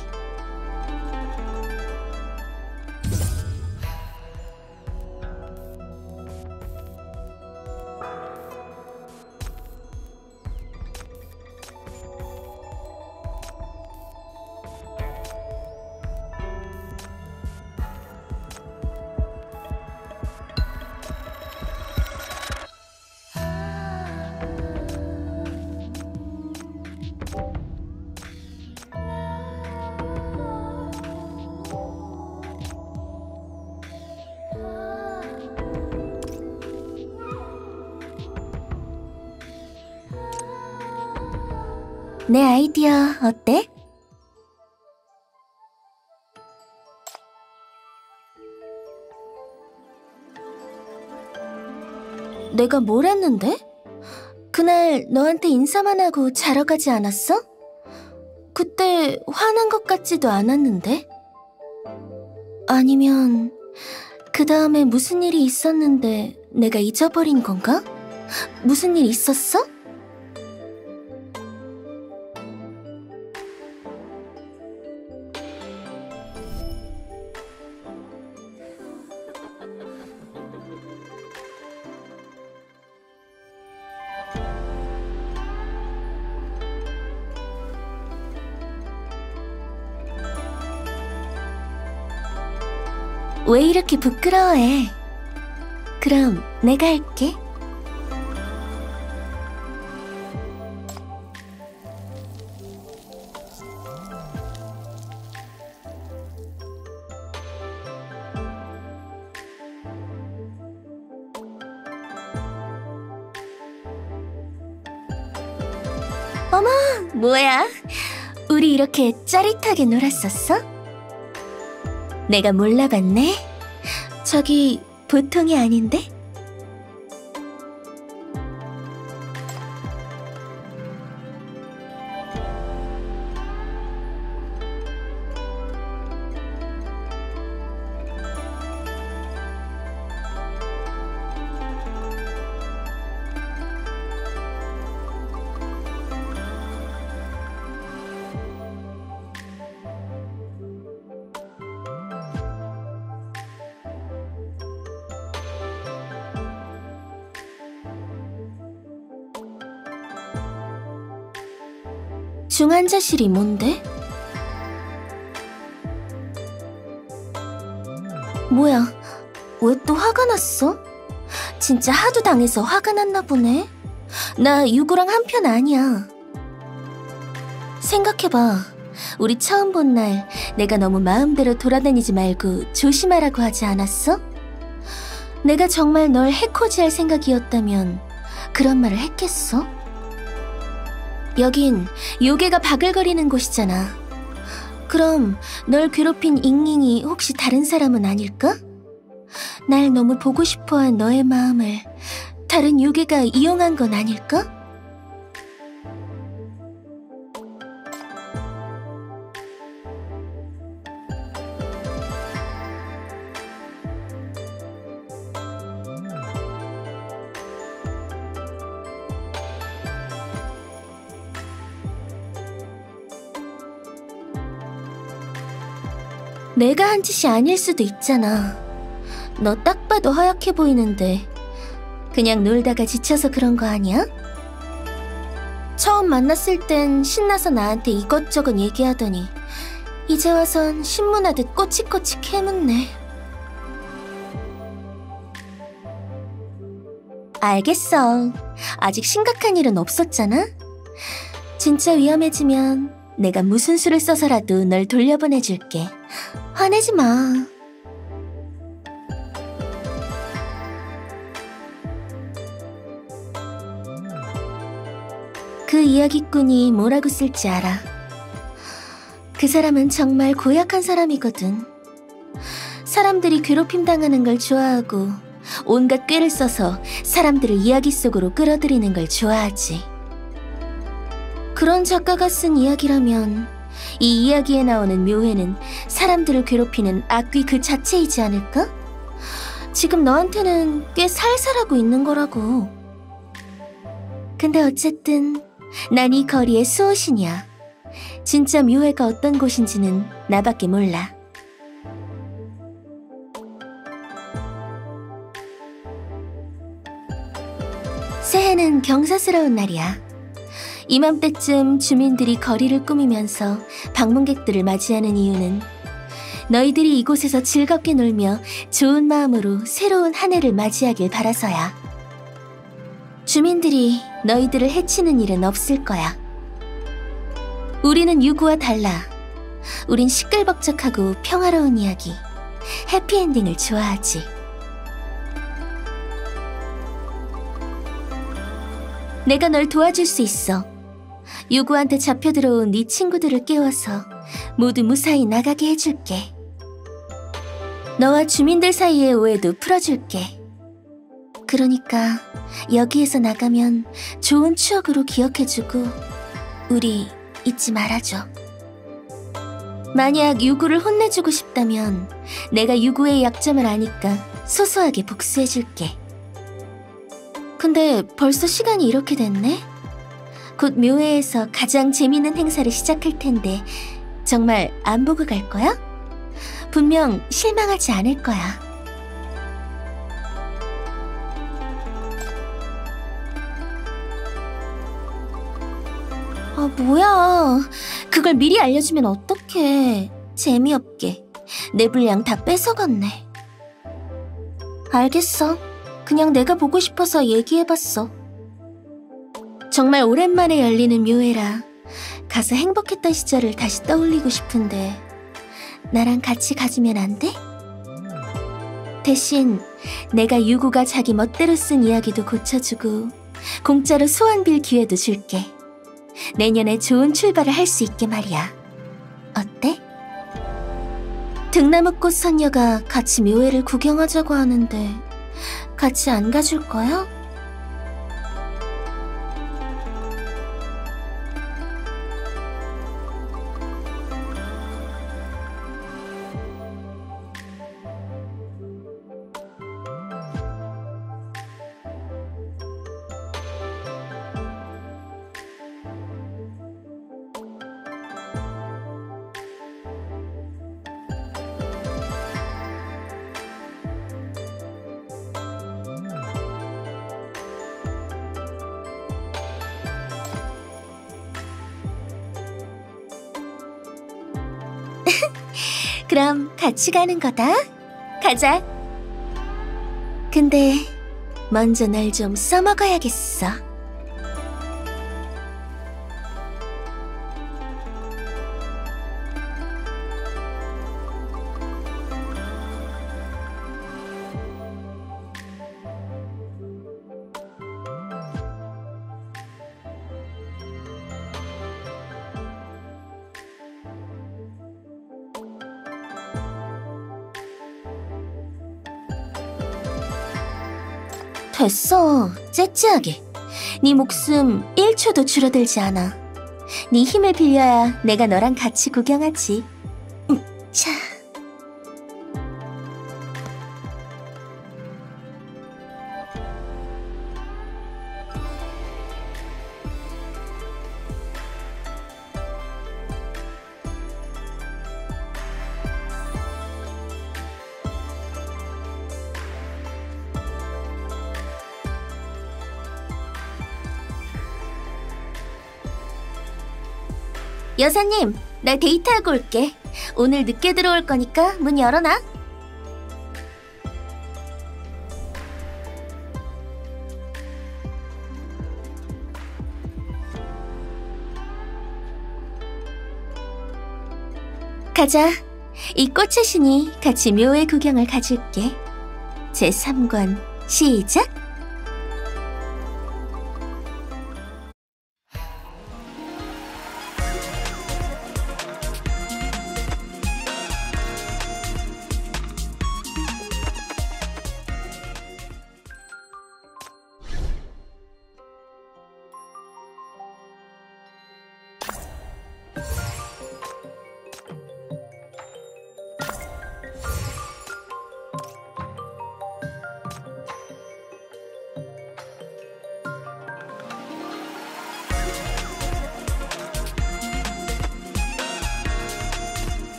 내 아이디어 어때? 내가 뭘 했는데? 그날 너한테 인사만 하고 자러 가지 않았어? 그때 화난 것 같지도 않았는데? 아니면 그 다음에 무슨 일이 있었는데 내가 잊어버린 건가? 무슨 일 있었어? 왜 이렇게 부끄러워해? 그럼 내가 할게. 어머, 뭐야? 우리 이렇게 짜릿하게 놀았었어? 내가 몰라봤네? 저기 보통이 아닌데? 중환자실이 뭔데? 뭐야, 왜 또 화가 났어? 진짜 하도 당해서 화가 났나 보네. 나 유구랑 한편 아니야. 생각해봐. 우리 처음 본 날 내가 너무 마음대로 돌아다니지 말고 조심하라고 하지 않았어? 내가 정말 널 해코지할 생각이었다면 그런 말을 했겠어? 여긴 요괴가 바글거리는 곳이잖아. 그럼 널 괴롭힌 잉잉이 혹시 다른 사람은 아닐까? 날 너무 보고 싶어한 너의 마음을 다른 요괴가 이용한 건 아닐까? 내가 한 짓이 아닐 수도 있잖아. 너 딱 봐도 허약해 보이는데 그냥 놀다가 지쳐서 그런 거 아니야? 처음 만났을 땐 신나서 나한테 이것저것 얘기하더니 이제 와선 신문하듯 꼬치꼬치 캐묻네. 알겠어. 아직 심각한 일은 없었잖아? 진짜 위험해지면 내가 무슨 수를 써서라도 널 돌려보내줄게. 화내지 마. 그 이야기꾼이 뭐라고 쓸지 알아. 그 사람은 정말 고약한 사람이거든. 사람들이 괴롭힘 당하는 걸 좋아하고 온갖 꾀를 써서 사람들을 이야기 속으로 끌어들이는 걸 좋아하지. 그런 작가가 쓴 이야기라면 이 이야기에 나오는 묘해는 사람들을 괴롭히는 악귀 그 자체이지 않을까? 지금 너한테는 꽤 살살하고 있는 거라고. 근데 어쨌든 난 이 거리의 수호신이야. 진짜 묘해가 어떤 곳인지는 나밖에 몰라. 새해는 경사스러운 날이야. 이맘때쯤 주민들이 거리를 꾸미면서 방문객들을 맞이하는 이유는 너희들이 이곳에서 즐겁게 놀며 좋은 마음으로 새로운 한 해를 맞이하길 바라서야. 주민들이 너희들을 해치는 일은 없을 거야. 우리는 유구와 달라. 우린 시끌벅적하고 평화로운 이야기, 해피엔딩을 좋아하지. 내가 널 도와줄 수 있어. 유구한테 잡혀 들어온 네 친구들을 깨워서 모두 무사히 나가게 해줄게. 너와 주민들 사이의 오해도 풀어줄게. 그러니까 여기에서 나가면 좋은 추억으로 기억해주고 우리 잊지 말아줘. 만약 유구를 혼내주고 싶다면 내가 유구의 약점을 아니까 소소하게 복수해줄게. 근데 벌써 시간이 이렇게 됐네? 곧 묘회에서 가장 재밌는 행사를 시작할 텐데 정말 안 보고 갈 거야? 분명 실망하지 않을 거야. 아, 뭐야. 그걸 미리 알려주면 어떡해. 재미없게. 내 분량 다 뺏어갔네. 알겠어. 그냥 내가 보고 싶어서 얘기해봤어. 정말 오랜만에 열리는 묘회라 가서 행복했던 시절을 다시 떠올리고 싶은데 나랑 같이 가주면 안 돼? 대신 내가 유구가 자기 멋대로 쓴 이야기도 고쳐주고 공짜로 소원 빌 기회도 줄게. 내년에 좋은 출발을 할 수 있게 말이야. 어때? 등나무꽃 선녀가 같이 묘회를 구경하자고 하는데 같이 안 가줄 거야? 그럼 같이 가는 거다. 가자. 근데 먼저 날 좀 써먹어야겠어. 됐어. 째째하게. 네 목숨 1초도 줄어들지 않아. 네 힘을 빌려야 내가 너랑 같이 구경하지. 자. 여사님, 나 데이트하고 올게. 오늘 늦게 들어올 거니까 문 열어놔. 가자. 이 꽃의 신이 같이 묘의 구경을 가줄게. 제3권 시작!